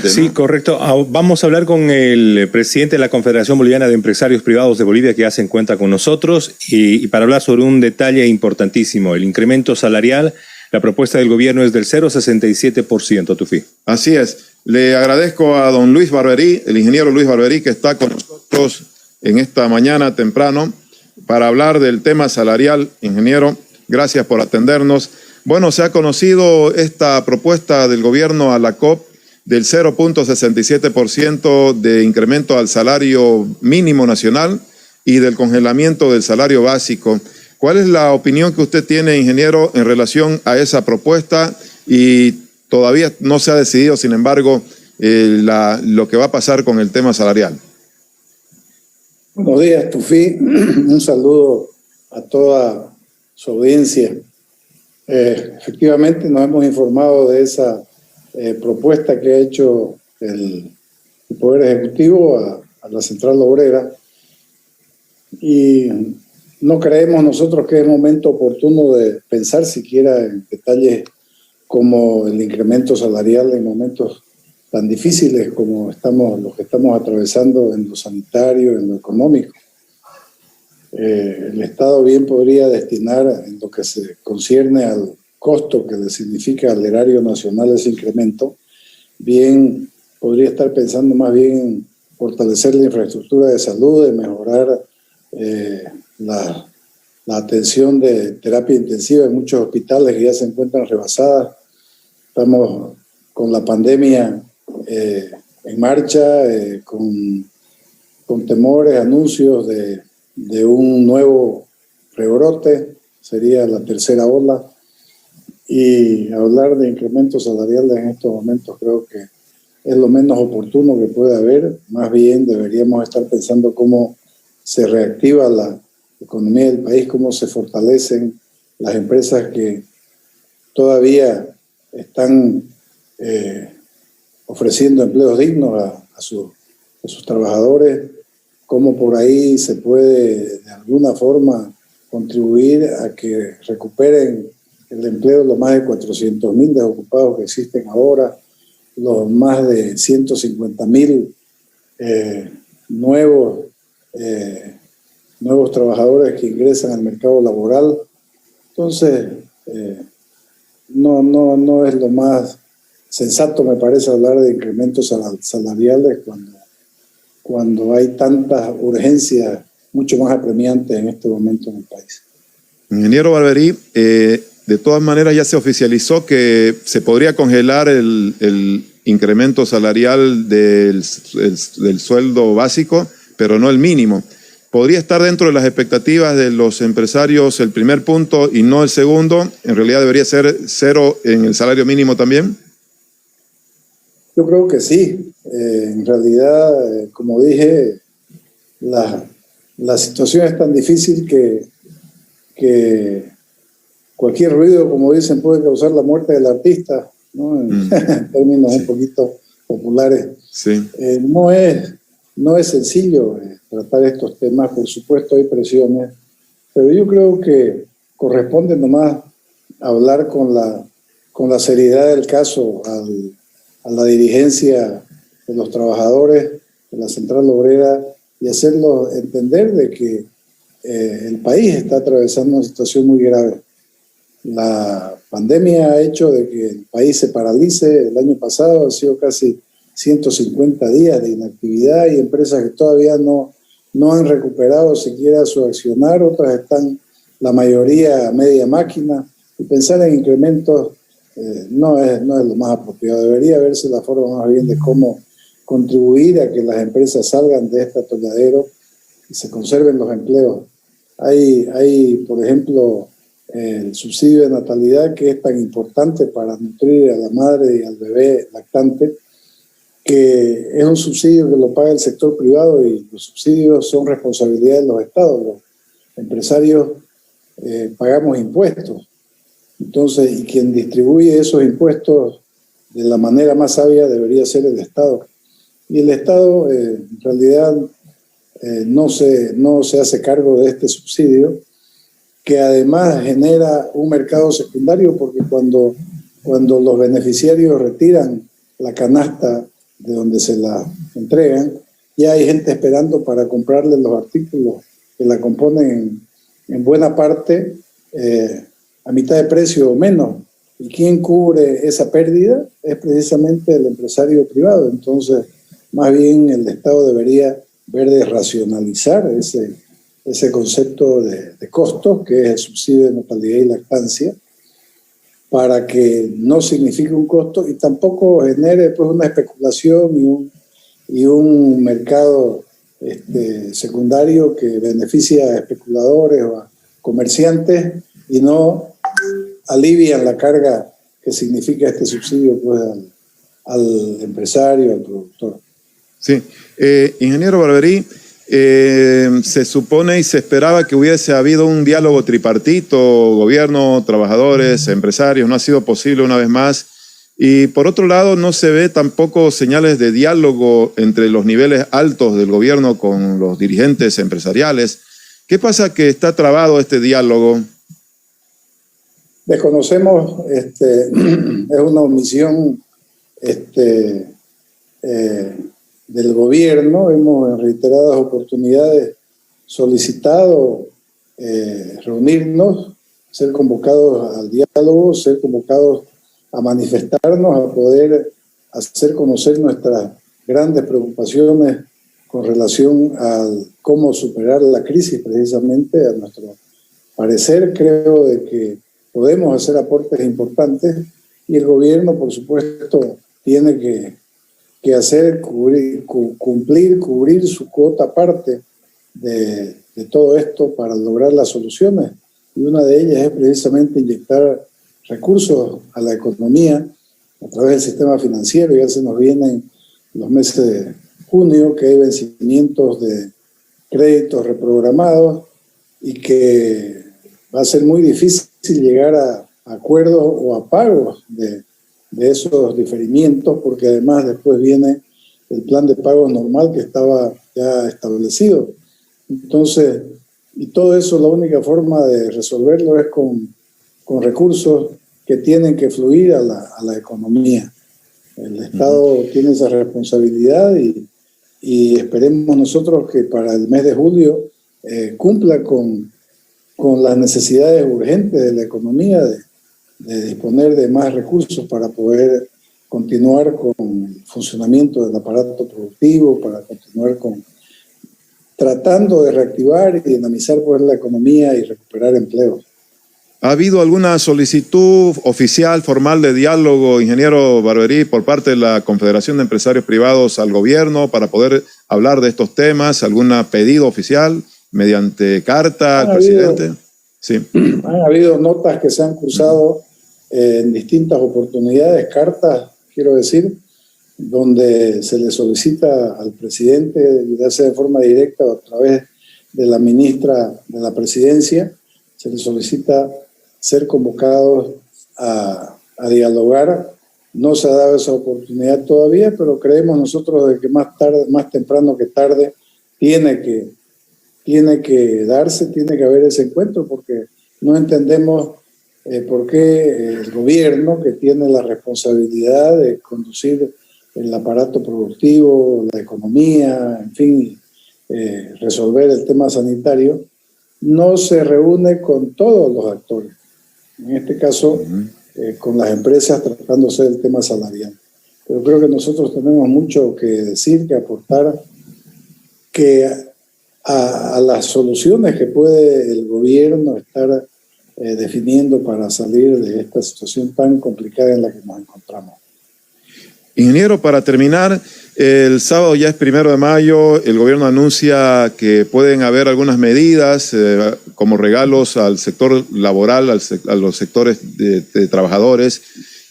Sí, ¿no? correcto. Vamos a hablar con el presidente de la Confederación Boliviana de Empresarios Privados de Bolivia, que ya se encuentra con nosotros, y para hablar sobre un detalle importantísimo, el incremento salarial. La propuesta del gobierno es del 0,67%, Tufi. Así es. Le agradezco a don Luis Barberí, el ingeniero Luis Barberí, que está con nosotros en esta mañana temprano para hablar del tema salarial. Ingeniero, gracias por atendernos. Bueno, se ha conocido esta propuesta del gobierno a la COP del 0,67% de incremento al salario mínimo nacional y del congelamiento del salario básico. ¿Cuál es la opinión que usted tiene, ingeniero, en relación a esa propuesta? Y todavía no se ha decidido, sin embargo, lo que va a pasar con el tema salarial. Buenos días, Tufi. Un saludo a toda su audiencia. Efectivamente, nos hemos informado de esa propuesta que ha hecho el Poder Ejecutivo a la Central Obrera, y no creemos nosotros que es momento oportuno de pensar siquiera en detalles como el incremento salarial en momentos tan difíciles como los que estamos atravesando en lo sanitario, en lo económico. El Estado bien podría destinar, en lo que se concierne al costo que le significa al erario nacional ese incremento, bien podría estar pensando más bien en fortalecer la infraestructura de salud, de mejorar la atención de terapia intensiva en muchos hospitales que ya se encuentran rebasadas. Estamos con la pandemia en marcha, con temores, anuncios de un nuevo rebrote, sería la tercera ola, y hablar de incrementos salariales en estos momentos creo que es lo menos oportuno que puede haber. Más bien deberíamos estar pensando cómo se reactiva la economía del país, cómo se fortalecen las empresas que todavía están ofreciendo empleos dignos a sus trabajadores, cómo por ahí se puede de alguna forma contribuir a que recuperen el empleo los más de 400.000 desocupados que existen ahora, los más de 150.000 nuevos trabajadores que ingresan al mercado laboral. Entonces, no es lo más sensato, me parece, hablar de incrementos salariales cuando hay tantas urgencias mucho más apremiantes en este momento en el país. Ingeniero Barberí, de todas maneras ya se oficializó que se podría congelar el incremento salarial del sueldo básico, pero no el mínimo. ¿Podría estar dentro de las expectativas de los empresarios el primer punto y no el segundo? ¿En realidad debería ser cero en el salario mínimo también? Yo creo que sí. En realidad, como dije, la situación es tan difícil que cualquier ruido, como dicen, puede causar la muerte del artista, ¿no? En términos un poquito populares. Sí. No es sencillo tratar estos temas. Por supuesto hay presiones, pero yo creo que corresponde nomás hablar con la seriedad del caso a la dirigencia de los trabajadores de la Central Obrera y hacerlos entender de que el país está atravesando una situación muy grave. La pandemia ha hecho de que el país se paralice. El año pasado han sido casi 150 días de inactividad y empresas que todavía no han recuperado siquiera su accionar, otras están, la mayoría, a media máquina, y pensar en incrementos no es lo más apropiado. Debería verse la forma más bien de cómo contribuir a que las empresas salgan de este atolladero y se conserven los empleos. Hay, por ejemplo, el subsidio de natalidad, que es tan importante para nutrir a la madre y al bebé lactante, que es un subsidio que lo paga el sector privado y los subsidios son responsabilidad de los estados. Los empresarios pagamos impuestos. Entonces, y quien distribuye esos impuestos de la manera más sabia debería ser el Estado. Y el Estado, en realidad, no se hace cargo de este subsidio, que además genera un mercado secundario, porque cuando los beneficiarios retiran la canasta donde se la entregan, ya hay gente esperando para comprarle los artículos que la componen en buena parte a mitad de precio o menos. ¿Y quién cubre esa pérdida? Es precisamente el empresario privado. Entonces, más bien el Estado debería ver de racionalizar ese concepto de costos, que es el subsidio de natalidad y lactancia, para que no signifique un costo y tampoco genere pues, una especulación y un mercado secundario que beneficia a especuladores o a comerciantes y no alivian la carga que significa este subsidio pues, al empresario, al productor. Sí. Ingeniero Barberí, se supone y se esperaba que hubiese habido un diálogo tripartito, gobierno, trabajadores, empresarios. No ha sido posible una vez más. Y por otro lado, no se ve tampoco señales de diálogo entre los niveles altos del gobierno con los dirigentes empresariales. ¿Qué pasa que está trabado este diálogo? Desconocemos, es una omisión del gobierno. Hemos en reiteradas oportunidades solicitado reunirnos, ser convocados al diálogo, ser convocados a manifestarnos, a poder hacer conocer nuestras grandes preocupaciones con relación a cómo superar la crisis. Precisamente, a nuestro parecer, creo de que podemos hacer aportes importantes y el gobierno, por supuesto, tiene que hacer cubrir su cuota parte de todo esto para lograr las soluciones. Y una de ellas es precisamente inyectar recursos a la economía a través del sistema financiero. Ya se nos vienen los meses de junio, que hay vencimientos de créditos reprogramados y que va a ser muy difícil llegar a acuerdos o a pagos de esos diferimientos, porque además después viene el plan de pagos normal que estaba ya establecido. Entonces, y todo eso, la única forma de resolverlo es con recursos que tienen que fluir a la economía. El Estado tiene esa responsabilidad y esperemos nosotros que para el mes de julio cumpla con las necesidades urgentes de la economía, de disponer de más recursos para poder continuar con el funcionamiento del aparato productivo, para continuar tratando de reactivar y dinamizar pues, la economía y recuperar empleos. ¿Ha habido alguna solicitud oficial, formal de diálogo, ingeniero Barberí, por parte de la Confederación de Empresarios Privados al gobierno para poder hablar de estos temas? ¿Algún pedido oficial mediante carta al presidente? Sí. Han habido notas que se han cruzado en distintas oportunidades, cartas, quiero decir, donde se le solicita al presidente, ya sea de forma directa o a través de la ministra de la Presidencia, se le solicita ser convocados a dialogar. No se ha dado esa oportunidad todavía, pero creemos nosotros de que más temprano que tarde tiene que darse, tiene que haber ese encuentro, porque no entendemos por qué el gobierno, que tiene la responsabilidad de conducir el aparato productivo, la economía, en fin, resolver el tema sanitario, no se reúne con todos los actores. En este caso, con las empresas tratándose del tema salarial. Pero creo que nosotros tenemos mucho que decir, que aportar, que a las soluciones que puede el gobierno estar definiendo para salir de esta situación tan complicada en la que nos encontramos. Ingeniero, para terminar, el sábado ya es 1 de mayo, el gobierno anuncia que pueden haber algunas medidas como regalos al sector laboral, a los sectores de trabajadores.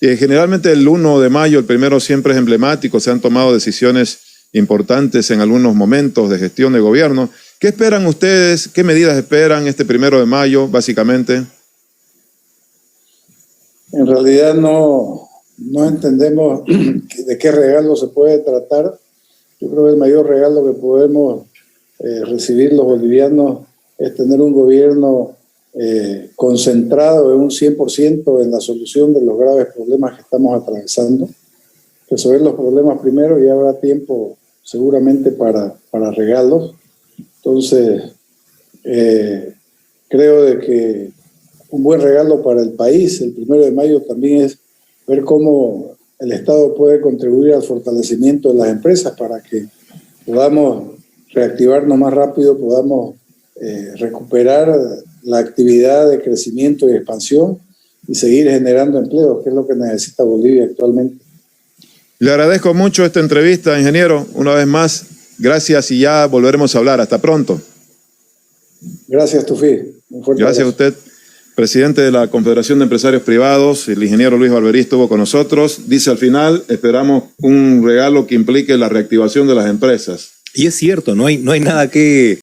Generalmente el 1 de mayo, el primero, siempre es emblemático, se han tomado decisiones importantes en algunos momentos de gestión de gobierno. ¿Qué esperan ustedes? ¿Qué medidas esperan este 1 de mayo, básicamente? En realidad no entendemos de qué regalo se puede tratar. Yo creo que el mayor regalo que podemos recibir los bolivianos es tener un gobierno concentrado en un 100% en la solución de los graves problemas que estamos atravesando. resolver los problemas primero y habrá tiempo seguramente para regalos. Entonces, creo de que un buen regalo para el país, el 1 de mayo, también es ver cómo el Estado puede contribuir al fortalecimiento de las empresas para que podamos reactivarnos más rápido, podamos recuperar la actividad de crecimiento y expansión y seguir generando empleo, que es lo que necesita Bolivia actualmente. Le agradezco mucho esta entrevista, ingeniero. Una vez más, gracias y ya volveremos a hablar. Hasta pronto. Gracias, Tufi. Un fuerte Gracias a abrazo. usted. Presidente de la Confederación de Empresarios Privados, el ingeniero Luis Barberí estuvo con nosotros. Dice al final, esperamos un regalo que implique la reactivación de las empresas. Y es cierto, no hay nada que